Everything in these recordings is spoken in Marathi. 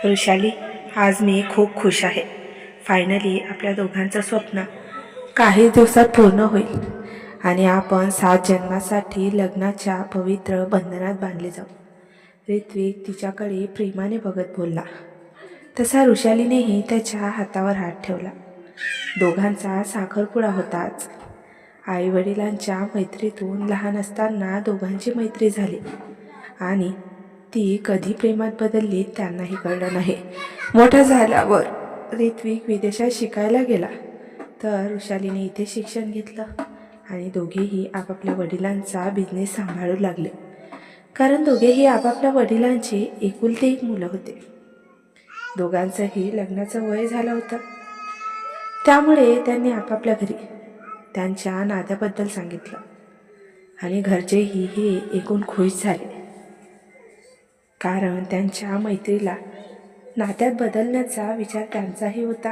वृषाली, आज मी खूप खुश आहे. फायनली आपल्या दोघांचं स्वप्न काही दिवसात पूर्ण होईल आणि आपण 7 जन्मासाठी लग्नाच्या पवित्र बंधनात बांधले जाऊ. ऋत्विक तिच्याकडे प्रेमाने बघत बोलला. तसा वृषालीनेही त्याच्या हातावर हात ठेवला. दोघांचा साखरपुडा होता आज. आईवडिलांच्या मैत्रीतून लहान असताना दोघांची मैत्री झाली आणि ती कधी प्रेमात बदलली त्यांनाही कळलं नाही. मोठा झाल्यावर ऋत्विक विदेशात शिकायला गेला तर वृषालीने इथे शिक्षण घेतलं आणि दोघेही आपापल्या वडिलांचा बिझनेस सांभाळू लागले. कारण दोघेही आपापल्या वडिलांचे एकुलते एक मुलं होते. दोघांचंही लग्नाचं वय झालं होतं. त्यामुळे त्यांनी आपापल्या घरी त्यांच्या नात्याबद्दल सांगितलं आणि घरचेही हे ऐकून खुश झाले. कारण त्यांच्या मैत्रीला नात्यात बदलण्याचा विचार त्यांचाही होता.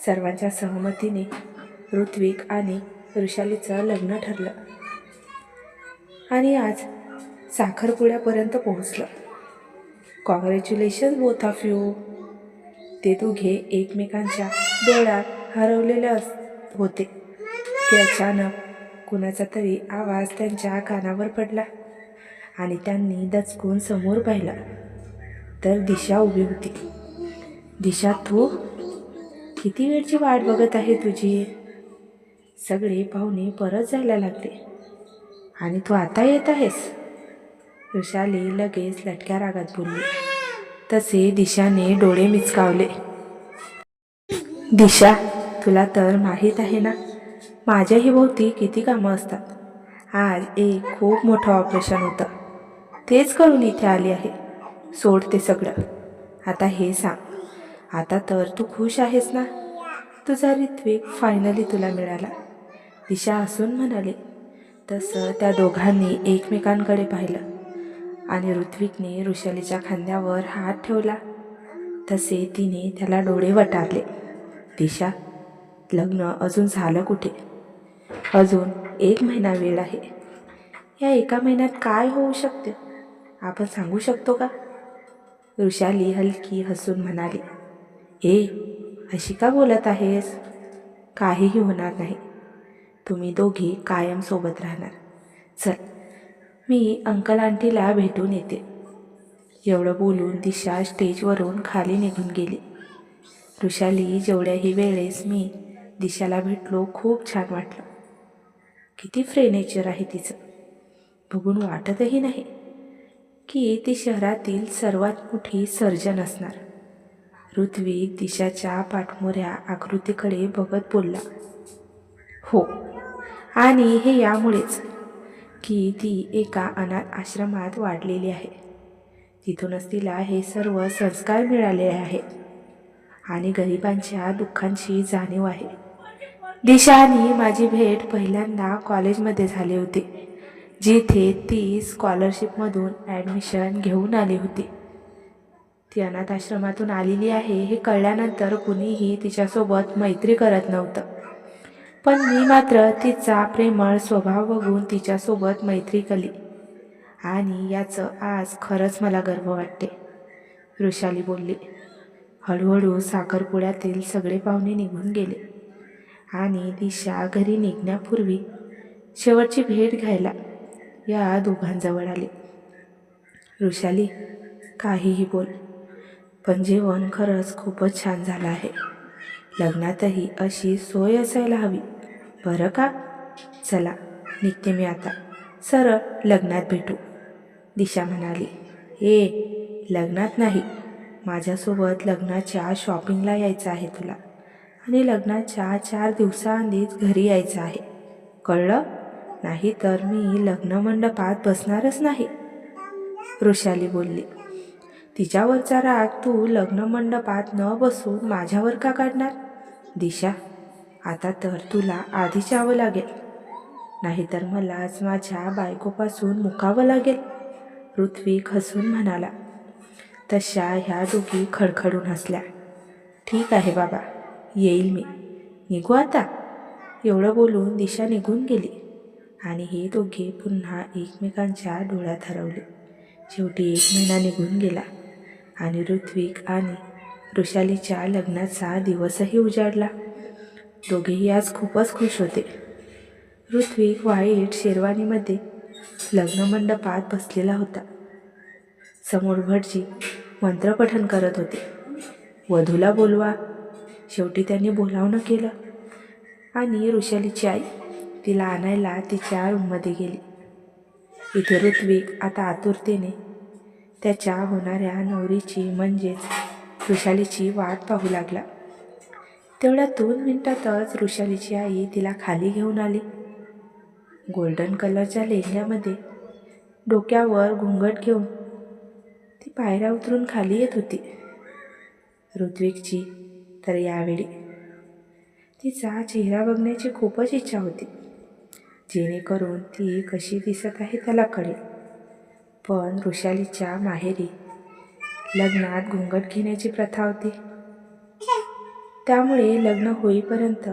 सर्वांच्या सहमतीने ऋत्विक आणि वृषालीचं लग्न ठरलं आणि आज साखरपुड्यापर्यंत पोहोचलं. Congratulations both of you. ते दोघे एकमेकांच्या डोळ्यात हरवलेले होते की अचानक कुणाचा तरी आवाज त्यांच्या कानावर पडला आणि त्यांनी दचकून समोर पाहिलं तर दिशा उभी होती. दिशा, तू? किती वेळची वाट बघत आहे तुझी. सगळे पाहुणे परत जायला लागले आणि तू आता येत आहेस. वृषाली लगेच लटक्या रागात बोलली. तसे दिशाने डोळे मिचकावले. दिशा, तुला तर माहीत आहे ना माझ्याही भोवती किती कामं असतात. आज एक खूप मोठं ऑपरेशन होतं, तेच करून इथे आली आहे. सोड ते सगळं. आता हे सांग, आता तर तू खुश आहेस ना. तुझा ऋत्विक फायनली तुला मिळाला. दिशा हसून म्हणाली. तसं त्या दोघांनी एकमेकांकडे पाहिलं आणि ऋत्विकने वृषालीच्या खांद्यावर हात ठेवला तसे तिने त्याला डोळे वटारले. दिशा, लग्न अजून झालं कुठे. अजून 1 महिना वेळ आहे. या 1 महिन्यात काय होऊ शकते आपण सांगू शकतो का. वृषाली हलकी हसून म्हणाली. अशी का बोलत आहेस. काहीही होणार नाही. तुम्ही दोघी कायम सोबत राहणार. चल, मी अंकल आंटीला भेटून येते. एवढं बोलून दिशा स्टेजवरून खाली निघून गेली. वृषाली, जेवढ्याही वेळेस मी दिशाला भेटलो खूप छान वाटलं. किती फ्री नेचर आहे तिचं. बघून वाटतही नाही की ती शहरातील सर्वात मोठी सर्जन असणार. ऋत्विक दिशाच्या पाठमोऱ्या आकृतीकडे बघत बोलला. हो, आणि हे यामुळेच की ती एका अनाथ आश्रमात वाढलेली आहे. तिथूनच तिला हे सर्व संस्कार मिळाले आहेत आणि गरिबांच्या दुःखांची जाणीव आहे. दिशा आणि माझी भेट पहिल्यांदा कॉलेजमध्ये झाली होती, जिथे ती स्कॉलरशिपमधून ॲडमिशन घेऊन आली होती. ती अनाथ आश्रमातून आलेली आहे हे कळल्यानंतर कुणीही तिच्यासोबत मैत्री करत नव्हतं. पण मी मात्र तिचा प्रेमळ स्वभाव बघून तिच्यासोबत मैत्री केली आणि याचं आज खरंच मला गर्व वाटते. वृषाली बोलली. हळूहळू साखरपुड्यातील सगळे पाहुणे निघून गेले आणि दिशा घरी निघण्यापूर्वी शेवटची भेट घ्यायला या दोघांजवळ आले. वृषाली, काहीही बोल, पण जेवण खरंच खूपच छान झालं आहे. लग्नातही अशी सोय असायला हवी बरं का. चला, निघते मी आता. सरळ लग्नात भेटू. दिशा म्हणाली. लग्नात नाही, माझ्यासोबत लग्नाच्या शॉपिंगला यायचं आहे तुला आणि लग्नाच्या 4 दिवसाआधीच घरी यायचं आहे, कळलं. नाही तर मी लग्न मंडपात बसणारच नाही. वृषाली बोलली. तिच्यावरचा राग तू लग्न मंडपात न बसून माझ्यावर का काढणार. दिशा, आता तर तुला आधीच यावं लागेल, नाहीतर मलाच माझ्या बायकोपासून मुकावं लागेल. ऋत्विक हसून म्हणाला. तशा ह्या दोघी खडखडून हसल्या. ठीक आहे बाबा, येईल मी. निघू आता. एवढं बोलून दिशा निघून गेली आणि हे दोघे पुन्हा एकमेकांच्या डोळ्यात हरवले. शेवटी 1 महिना निघून गेला आणि ऋत्विक आणि वृषालीच्या लग्नाचा दिवसही उजाडला. दोघेही आज खूपच खुश होते. ऋत्विक व्हाईट शेरवानीमध्ये लग्नमंडपात बसलेला होता. समोर भटजी मंत्रपठण करत होते. वधूला बोलवा. शेवटी त्यांनी बोलावणं केलं आणि वृषालीची आई तिला आणायला तिच्या रूममध्ये गेली. इथे ऋत्विक आता आतुरतेने त्याच्या होणाऱ्या नवरीची म्हणजेच वृषालीची वाट पाहू लागला. तेवढ्या 2 मिनिटातच वृषालीची आई तिला खाली घेऊन आली. गोल्डन कलरच्या लेहंग्यामध्ये डोक्यावर घुंगट घेऊन ती पायऱ्या उतरून खाली येत होती. ऋत्विकची तर यावेळी तिचा चेहरा बघण्याची खूपच इच्छा होती, जेणेकरून ती कशी दिसत आहे त्याला कळेल. पण वृषालीच्या माहेरी लग्नात घुंगट घेण्याची प्रथा होती, त्यामुळे लग्न होईपर्यंत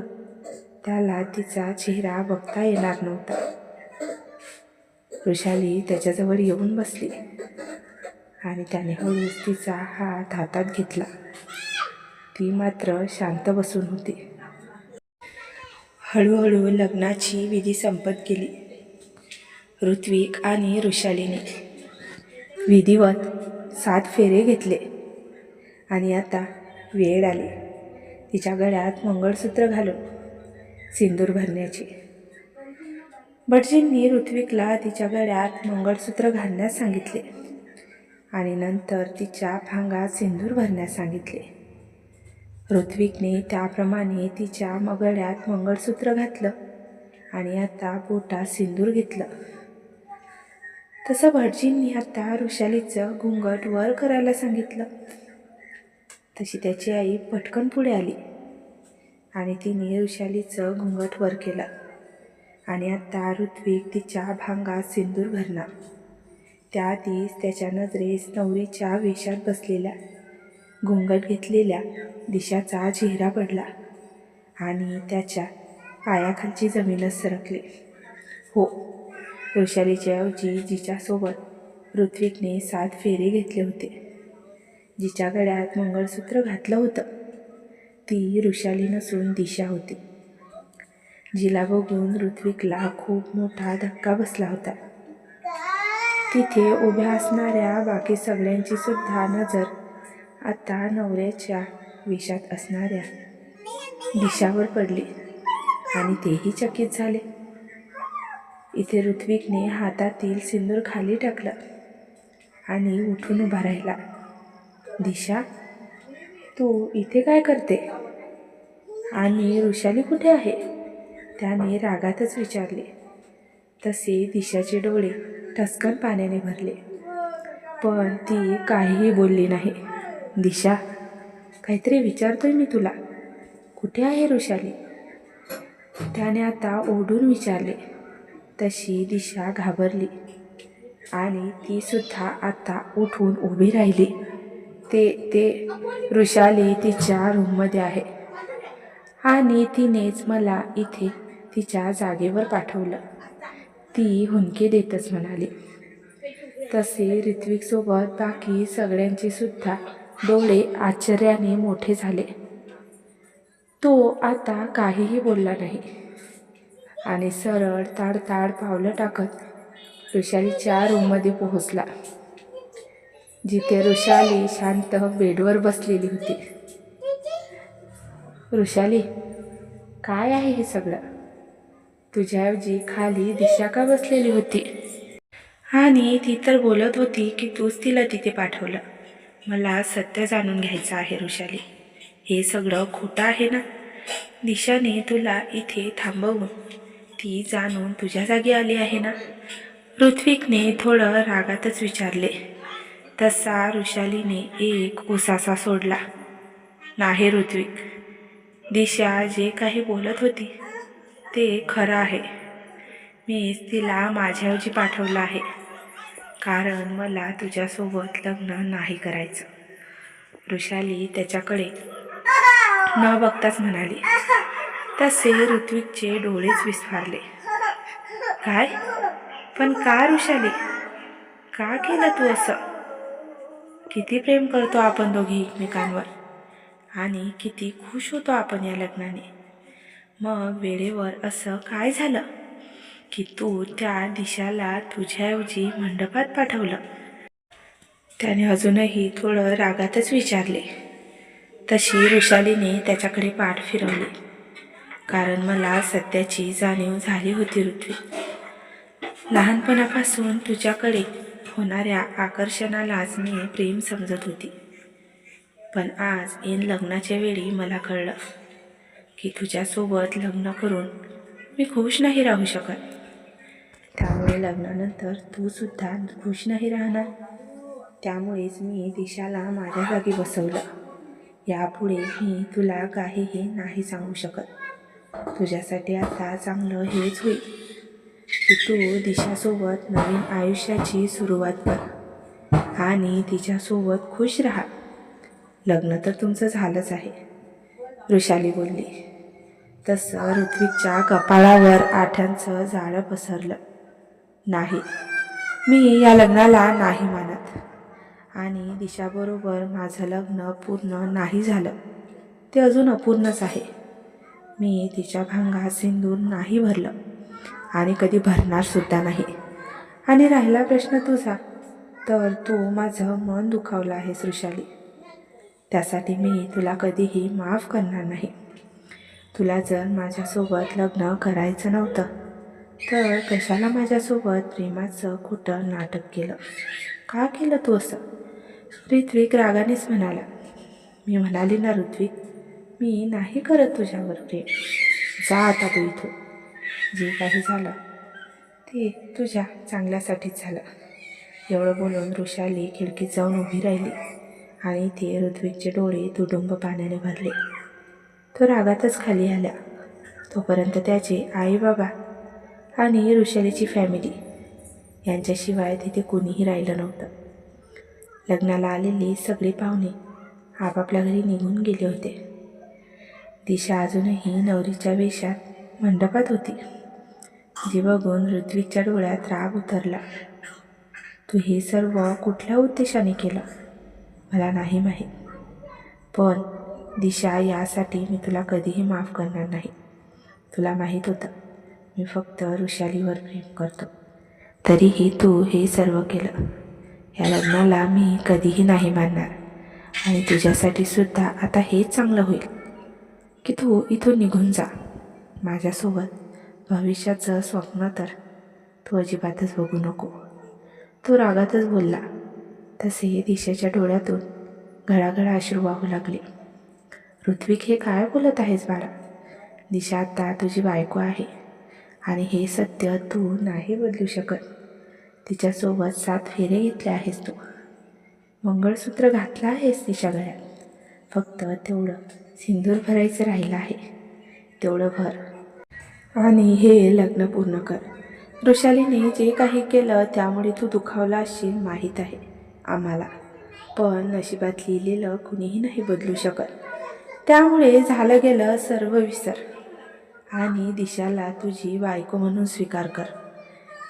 त्याला तिचा चेहरा बघता येणार नव्हता. वृषाली त्याच्याजवळ येऊन बसली आणि त्याने हळूच तिचा हात हातात घेतला. ती मात्र शांत बसून होती. हळूहळू लग्नाची विधी संपत गेली. ऋत्विक आणि वृषालीने विधिवत 7 फेरे घेतले आणि आता वेळ आली तिच्या गळ्यात मंगळसूत्र घालून सिंदूर भरण्याची. भटजींनी ऋत्विकला तिच्या गळ्यात मंगळसूत्र घालण्यास सांगितले आणि नंतर तिच्या भांगात सिंदूर भरण्यास सांगितले. ऋत्विकने त्याप्रमाणे तिच्या गळ्यात मंगळसूत्र घातलं आणि आता बोटात सिंदूर घेतलं. तसं भटजींनी आता वृषालीचं घुंगट वर करायला सांगितलं. तशी त्याची आई पटकन पुढे आली आणि तिने वृषालीचं घुंगट वर केलं आणि आता ऋत्विक तिच्या भांगात सिंदूर भरणार. त्याआधीच त्याच्या नजरेस नवरीच्या वेशात बसलेल्या घुंगट घेतलेल्या दिशाचा चेहरा पडला आणि त्याच्या पायाखालची जमीनच सरकली. हो, वृषालीच्या ऐवजी जिच्यासोबत ऋत्विकने 7 फेरे घेतले होते, जिच्या गळ्यात मंगळसूत्र घातलं होतं, ती वृषाली नसून दिशा होती. जिला बघून ऋत्विकला खूप मोठा धक्का बसला होता. तिथे उभ्या असणाऱ्या बाकी सगळ्यांची सुद्धा नजर आता नवऱ्याच्या वेशात असणाऱ्या दिशावर पडली आणि तेही चकित झाले. इथे ऋत्विकने हातातील सिंदूर खाली टाकलं आणि उठून उभा राहिला. दिशा, तू इथे काय करते? आणि वृषाली कुठे आहे? त्याने रागातच विचारले. तसे दिशाचे डोळे ठसकन पाण्याने भरले, पण ती काहीही बोलली नाही. दिशा, काहीतरी विचारतोय मी तुला. कुठे आहे वृषाली? त्याने आता ओढून विचारले. तशी दिशा घाबरली आणि ती सुद्धा आता उठून उभी राहिली. ते वृषाली तिच्या रूममध्ये आहे आणि तिनेच मला इथे तिच्या जागेवर पाठवलं, ती हुंदके देतच म्हणाली. तसे ऋत्विकसोबत बाकी सगळ्यांचे सुद्धा डोळे आश्चर्याने मोठे झाले. तो आता काहीही बोलला नाही आणि सरळ ताडताड पावलं टाकत वृषालीच्या रूममध्ये पोहोचला, जिथे वृषाली शांत बेडवर बसलेली होती. वृषाली, काय आहे हे सगळं? तुझ्याऐवजी खाली दिशा का बसलेली होती? आणि ती तर बोलत होती की तूच तिला तिथे पाठवलं. मला सत्य जाणून घ्यायचं आहे वृषाली, हे सगळं खोटं आहे ना? दिशाने तुला इथे थांबवून ती जाणून तुझ्या जागी आली आहे ना? ऋत्विकने थोडं रागातच विचारले. तसा वृषालीने एक उसासा सोडला. नाही ऋत्विक, दिशा जे काही बोलत होती ते खरं आहे. मीच तिला माझ्याऐवजी पाठवलं आहे, कारण मला तुझ्यासोबत लग्न नाही करायचं. वृषाली त्याच्याकडे न बघताच म्हणाली. तसे ऋत्विकचे डोळेच विस्फारले. काय? पण का वृषाली? का केलं तू असं? किती प्रेम करतो आपण दोघे एकमेकांवर आणि किती खुश होतो आपण या लग्नाने. मग वेळेवर असं काय झालं की तू त्या दिशाला तुझ्याऐवजी मंडपात पाठवलं? त्याने अजूनही थोडं रागातच विचारले. तशी वृषालीने त्याच्याकडे पाठ फिरवली. कारण मला सत्याची जाणीव झाली होती ऋत्विक. लहानपणापासून तुझ्याकडे होणाऱ्या आकर्षणालाच मी प्रेम समजत होती. पण आज ऐन लग्नाच्या वेळी मला कळलं की तुझ्यासोबत लग्न करून मी खुश नाही राहू शकत. त्यामुळे लग्नानंतर तू सुद्धा खुश नाही राहणार. त्यामुळेच मी दिशाला माझ्या जागी बसवलं. यापुढे मी तुला काहीही नाही सांगू शकत. तुझ्यासाठी आता चांगलं हेच होईल की तू दिशासोबत नवीन आयुष्याची सुरुवात कर आणि तिच्यासोबत खुश राहा. लग्न तर तुमचं झालंच आहे, वृषाली बोलली. तसं ऋत्विकच्या कपाळावर आठ्यांचं जाळं पसरलं. नाही, मी या लग्नाला नाही मानत आणि दिशाबरोबर माझं लग्न पूर्ण नाही झालं. ते अजून अपूर्णच आहे. मी तिच्या भांगात सिंदूर नाही भरलं आणि कधी भरणार सुद्धा नाही. आणि राहिला प्रश्न तुझा, तर तू माझं मन दुखावलं आहेस वृषाली. त्यासाठी मी तुला कधीही माफ करणार नाही. तुला जर माझ्यासोबत लग्न करायचं नव्हतं तर कशाला माझ्यासोबत प्रेमाचं खोटं नाटक केलं? का केलं तू असं? ऋत्विक रागानेच म्हणाला. मी म्हणाली ना ऋत्विक, मी नाही करत तुझ्यावर प्रेम. जा आता तू इथून. जे काही झालं ते तुझ्या चांगल्यासाठीच झालं. एवढं बोलून वृषाली खिडकीत जाऊन उभी राहिली आणि ते ऋत्विकचे डोळे तुडुंब पाण्याने भरले. तो रागातच खाली आला. तोपर्यंत त्याचे आई बाबा आणि वृषालीची फॅमिली यांच्याशिवाय तिथे कुणीही राहिलं नव्हतं. लग्नाला आलेली सगळी पाहुणे आपापल्या घरी निघून गेले होते. दिशा अजूनही नवरीच्या वेशात मंडपात होती. जी बघून ऋत्विकच्या डोळ्यात राग उतरला. तू हे सर्व कुठल्या उद्देशाने केलं मला नाही माहीत, पण दिशा यासाठी मी तुला कधीही माफ करणार नाही. तुला माहीत होतं मी फक्त वृषालीवर प्रेम करतो, तरीही तू हे सर्व केलं. या लग्नाला मी कधीही नाही मानणार आणि तुझ्यासाठी सुद्धा आता हेच चांगलं होईल की तू इथून निघून जा. माझ्यासोबत भविष्याचं स्वप्न तर तू अजिबातच बघू नको. तो रागातच बोलला. तसे दिशेच्या डोळ्यातून घळाघळा अश्रू वाहू लागले. ऋत्विक, हे काय बोलत आहेस बाळा? दिशा आता तुझी बायको आहे आणि हे सत्य तू नाही बदलू शकत. तिच्यासोबत 7 फेरे घेतले आहेस तू. मंगळसूत्र घातलं आहेस तिच्या गळ्यात. फक्त तेवढं सिंदूर भरायचं राहिलं आहे. तेवढं भर आणि हे लग्न पूर्ण कर. वृषालीने जे काही केलं त्यामुळे तू दुखावला असशील माहीत आहे आम्हाला, पण नशिबात लिहिलेलं कुणीही नाही बदलू शकत. त्यामुळे झालं गेलं सर्व विसर आणि दिशाला तुझी बायको म्हणून स्वीकार कर.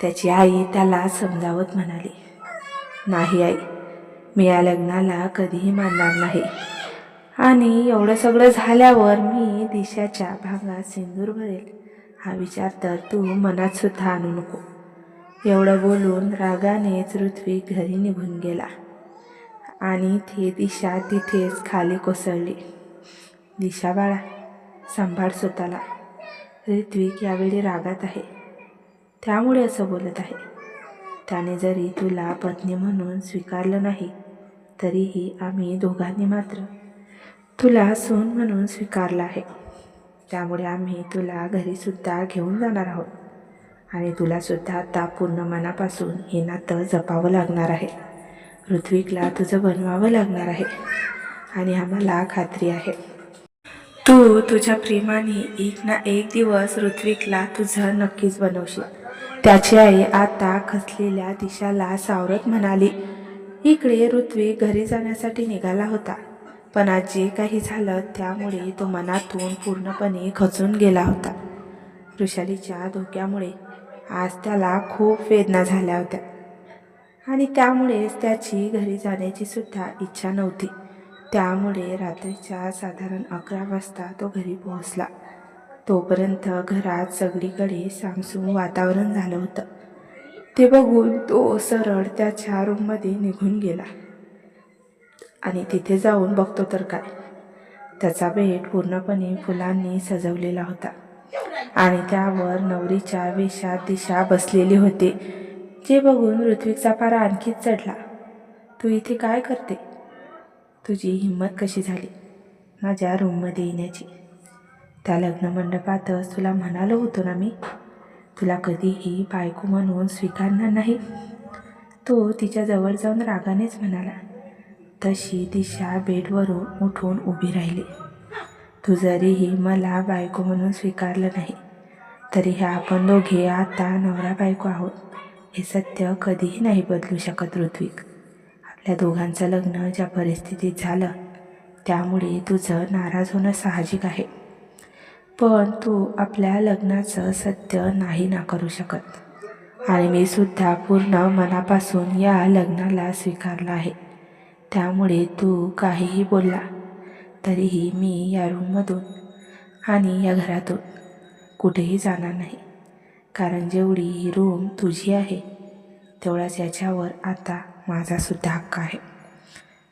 त्याची आई त्याला समजावत म्हणाली. नाही आई, मी या लग्नाला कधीही मानणार नाही आणि एवढं सगळं झाल्यावर मी दिशाच्या भांगात सिंदूर भरेल हा विचार तर तू मनात सुद्धा आणू नको. एवढं बोलून रागानेच ऋत्विक घरी निघून गेला आणि ती दिशा तिथेच खाली कोसळली. दिशा बाळा, सांभाळ स्वतःला. ऋत्विक यावेळी रागात आहे, त्यामुळे असं बोलत आहे. त्याने जरी तुला पत्नी म्हणून स्वीकारलं नाही तरीही आम्ही दोघांनी मात्र तुला सून म्हणून स्वीकारलं आहे. त्यामुळे आम्ही तुला घरीसुद्धा घेऊन जाणार आहोत आणि तुलासुद्धा आता पूर्ण मनापासून हे नातं जपावं लागणार आहे. ऋत्विकला तुझं बनवावं लागणार आहे आणि आम्हाला खात्री आहे तू तुझ्या प्रेमाने एक ना एक दिवस ऋत्विकला तुझं नक्कीच बनवशील. त्याची आई आता खचलेल्या दिशाला सावरत म्हणाली. इकडे ऋत्विक घरी जाण्यासाठी निघाला होता, पण आज जे काही झालं त्यामुळे तो मनातून पूर्णपणे खचून गेला होता. वृषालीच्या धोक्यामुळे आज त्याला खूप वेदना झाल्या होत्या आणि त्यामुळेच त्याची घरी जाण्याची सुद्धा इच्छा नव्हती. त्यामुळे रात्रीच्या साधारण 11 वाजता तो घरी पोहोचला. तोपर्यंत घरात सगळीकडे सामसूम वातावरण झालं होतं. ते बघून तो सरळ त्याच्या रूममध्ये निघून गेला आणि तिथे जाऊन बघतो तर काय, त्याचा बेड पूर्णपणे फुलांनी सजवलेला होता आणि त्यावर नवरीच्या वेशात दिशा बसलेली होती. जे बघून ऋत्विकचा पारा आणखीच चढला. तू इथे काय करते? तुझी हिंमत कशी झाली माझ्या रूममध्ये येण्याची? त्या लग्नमंडपातच तुला म्हणालो होतो ना मी, तुला कधीही बायको म्हणून स्वीकारणार नाही. तो तिच्या जवळ जाऊन रागानेच म्हणाला. तशी दिशा बेडवरून उठून उभी राहिली. तू जरीही मला बायको म्हणून स्वीकारलं नाही तरी आपण दोघे आता नवरा बायको आहोत, हे सत्य कधीही नाही बदलू शकत ऋत्विक. आपल्या दोघांचं लग्न ज्या परिस्थितीत झालं त्यामुळे तुझं नाराज होणं साहजिक आहे, पण तू आपल्या लग्नाचं सत्य नाही नाकारू शकत आणि मी सुद्धा पूर्ण मनापासून या लग्नाला स्वीकारलं आहे. त्यामुळे तू काहीही बोलला तरीही मी या रूममधून आणि या घरातून कुठेही जाणार नाही, कारण जेवढी ही रूम तुझी आहे तेवढाच याच्यावर आता माझासुद्धा हक्क आहे.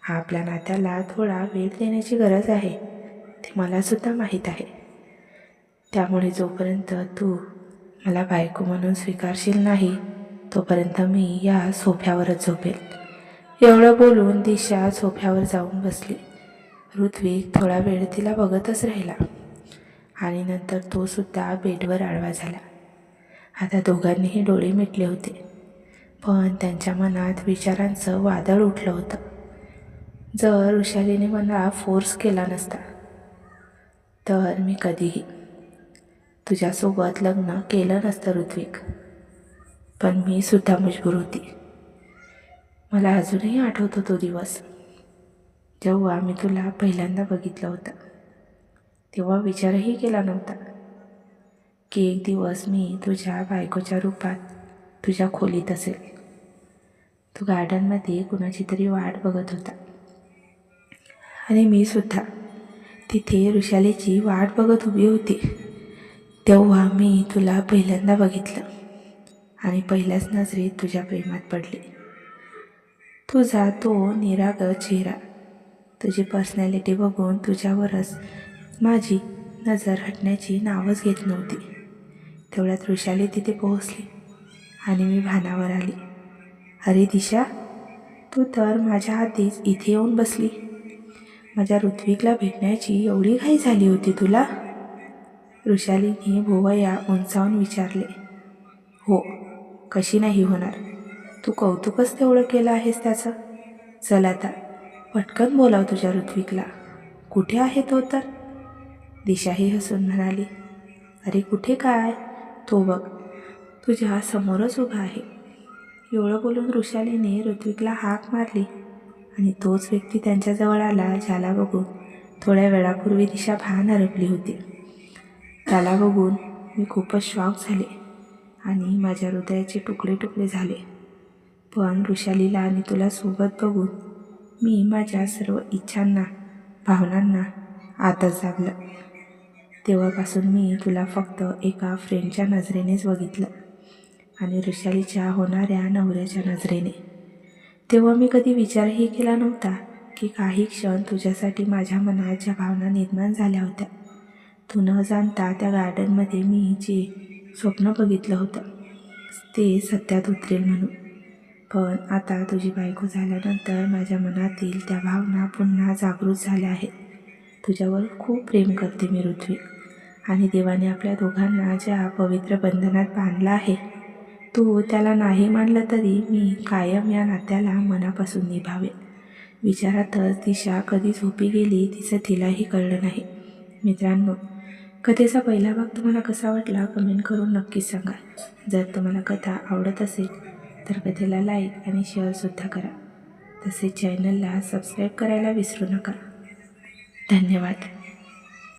आपल्या नात्याला थोडा वेळ देण्याची गरज आहे, ते मलासुद्धा माहीत आहे. त्यामुळे जोपर्यंत तू मला बायको म्हणून स्वीकारशील नाही तोपर्यंत मी या सोफ्यावरच झोपेल. एवढं बोलून दिशा सोफ्यावर जाऊन बसली. ऋत्विक थोडा वेळ तिला बघतच राहिला आणि नंतर तो सुद्धा बेडवर आडवा झाला. आता दोघांनीही डोळे मिटले होते, पण त्यांच्या मनात विचारांचं वादळ उठलं होतं. जर वृषालीने मला फोर्स केला नसता तर मी कधीही तुझ्यासोबत लग्न केलं नसतं ऋत्विक, पण मी सुद्धा मजबूर होती. मला अजूनही आठवतो तो दिवस जेव्हा मी तुला पहिल्यांदा बघितलं होतं. तेव्हा विचारही केला नव्हता की एक दिवस मी तुझ्या बायकोच्या रूपात तुझ्या खोलीत असेल. तू गार्डनमध्ये कुणाची तरी वाट बघत होता आणि मी सुद्धा तिथे वृषालीची वाट बघत उभी होती. तेव्हा मी तुला पहिल्यांदा बघितलं आणि पहिल्याच नजरेत तुझ्या प्रेमात पडले. तुझा तो निरागस चेहरा, तुझी पर्सनॅलिटी बघून तुझ्यावरच माझी नजर हटण्याची नावच घेत नव्हती. तेवढ्यात वृषाली तिथे पोहोचली आणि मी भानावर आली. अरे दिशा, तू तर माझ्या आधीच इथे येऊन बसली. माझ्या ऋत्विकला भेटण्याची एवढी घाई झाली होती तुला? वृषालीने भुवया उंचावून विचारले. हो, कशी नाही होणार. तू कौतुकच तेवढं केलं आहेस त्याचं. चल आता पटकन बोलाव तुझ्या ऋत्विकला. कुठे आहे तो तर? दिशाही हसून म्हणाली. अरे कुठे काय, तो बघ तुझ्या समोरच उभा आहे. एवढं बोलून वृषालीने ऋत्विकला हाक मारली आणि तोच व्यक्ती त्यांच्याजवळ आला, ज्याला बघून थोड्या वेळापूर्वी दिशा भान हरपली होती. त्याला बघून मी खूपच शॉक झाले आणि माझ्या हृदयाचे तुकडे तुकडे झाले. पण वृषालीला आणि तुला सोबत बघून मी माझ्या सर्व इच्छांना, भावनांना आतच दाबलं. तेव्हापासून मी तुला फक्त एका फ्रेंडच्या नजरेनेच बघितलं आणि वृषालीच्या होणाऱ्या नवऱ्याच्या नजरेने. तेव्हा मी कधी विचारही केला नव्हता की काही क्षण तुझ्यासाठी माझ्या मनात ज्या भावना निर्माण झाल्या होत्या, तू न जाणता त्या गार्डनमध्ये मी जे स्वप्न बघितलं होतं ते सत्यात उतरेल म्हणून. पण आता तुझी बायको झाल्यानंतर माझ्या मनातील त्या भावना पुन्हा जागृत झाल्या आहेत. तुझ्यावर खूप प्रेम करते मी ऋत्विक आणि देवाने आपल्या दोघांना ज्या पवित्र बंधनात बांधलं आहे, तू त्याला नाही मानलं तरी मी कायम या नात्याला मनापासून निभावेल. विचारातच दिशा कधी झोपी गेली तिचं तिलाही कळलं नाही. मित्रांनो, कथेचा पहिला भाग तुम्हाला कसा वाटला कमेंट करून नक्कीच सांगा. जर तुम्हाला कथा आवडत असेल तर कथेला लाईक आणि शेअरसुद्धा करा. तसेच चॅनलला सबस्क्राईब करायला विसरू नका. धन्यवाद.